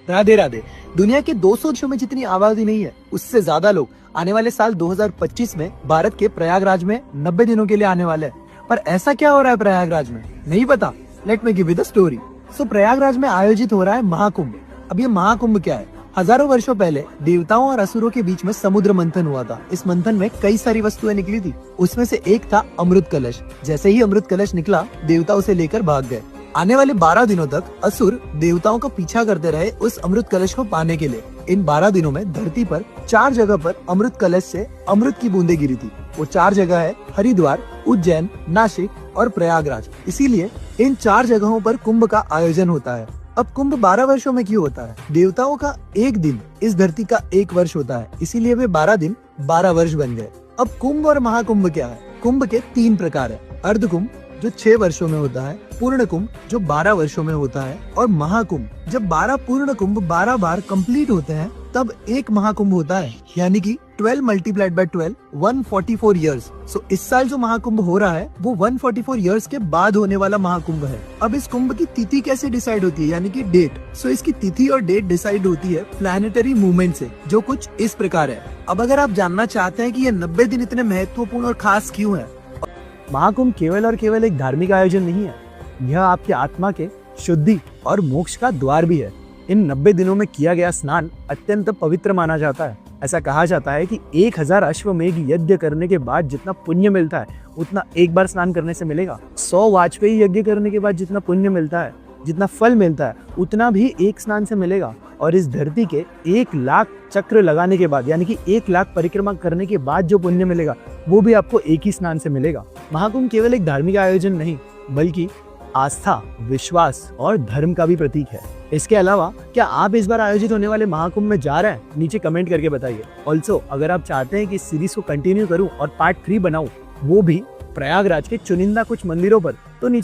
राधे राधे। दुनिया के 200 देशों में जितनी आबादी नहीं है, उससे ज्यादा लोग आने वाले साल 2025 में भारत के प्रयागराज में 90 दिनों के लिए आने वाले हैं। पर ऐसा क्या हो रहा है प्रयागराज में, नहीं पता? Let me give you the story. So Prayagraj में आयोजित हो रहा है महाकुंभ। अब ये महाकुंभ क्या है? हजारों वर्षों पहले देवताओं और असुरों के बीच में समुद्र मंथन हुआ था। इस मंथन में कई सारी वस्तुएं निकली थी। उसमें से एक था अमृत कलश। जैसे ही अमृत कलश निकला, देवता उसे लेकर भाग गए। आने वाले 12 दिनों तक असुर देवताओं का पीछा करते रहे उस अमृत कलश को पाने के लिए। इन 12 दिनों में धरती पर 4 जगह पर अमृत कलश से अमृत की बूंदें गिरी थी। वो 4 जगह है हरिद्वार, उज्जैन, नासिक और प्रयागराज। इसीलिए इन 4 जगहों पर कुंभ का आयोजन होता है। अब कुंभ 12 वर्षों में क्यों होता है? देवताओं का एक दिन इस धरती का 1 वर्ष होता है, इसीलिए वे 12 दिन 12 वर्ष बन गए। अब कुंभ और महाकुंभ क्या है? कुंभ के 3 प्रकार है। अर्ध कुंभ जो 6 वर्षों में होता है, पूर्ण कुंभ जो 12 वर्षों में होता है, और महाकुंभ। जब 12 पूर्ण कुंभ 12 बार कंप्लीट होते हैं तब एक महाकुंभ होता है, यानी कि 12 मल्टीप्लाइड बाय 12 144 इयर्स। सो इस साल जो महाकुंभ हो रहा है वो 144 इयर्स के बाद होने वाला महाकुंभ है। अब इस कुंभ की तिथि कैसे डिसाइड होती है, यानी कि डेट? सो इसकी तिथि और डेट डिसाइड होती है प्लैनेटरी मूवमेंट से, जो कुछ इस प्रकार है। अब अगर आप जानना चाहते हैं कि ये 90 दिन इतने महत्वपूर्ण और खास क्यों है? महाकुंभ केवल और केवल एक धार्मिक आयोजन नहीं है, यह आपकी आत्मा के शुद्धि और मोक्ष का द्वार भी है। इन 90 दिनों में किया गया स्नान अत्यंत पवित्र माना जाता है। ऐसा कहा जाता है कि 1000 अश्वमेघ यज्ञ करने के बाद जितना पुण्य मिलता है उतना एक बार स्नान करने से मिलेगा। 100 वाजपेयी यज्ञ करने के बाद जितना पुण्य मिलता है, जितना फल मिलता है, उतना भी एक स्नान से मिलेगा। और इस धरती के 1 लाख चक्र लगाने के बाद, यानी कि 1 लाख परिक्रमा करने के बाद जो पुण्य मिलेगा वो भी आपको एक ही स्नान से मिलेगा। महाकुंभ केवल एक धार्मिक आयोजन नहीं, बल्कि आस्था, विश्वास और धर्म का भी प्रतीक है। इसके अलावा क्या आप इस बार आयोजित होने वाले महाकुंभ में जा रहे हैं? नीचे कमेंट करके बताइए। ऑल्सो अगर आप चाहते हैं कि इस सीरीज को कंटिन्यू करूं और पार्ट 3 बनाऊं, वो भी प्रयागराज के चुनिंदा कुछ मंदिरों पर, तो नीचे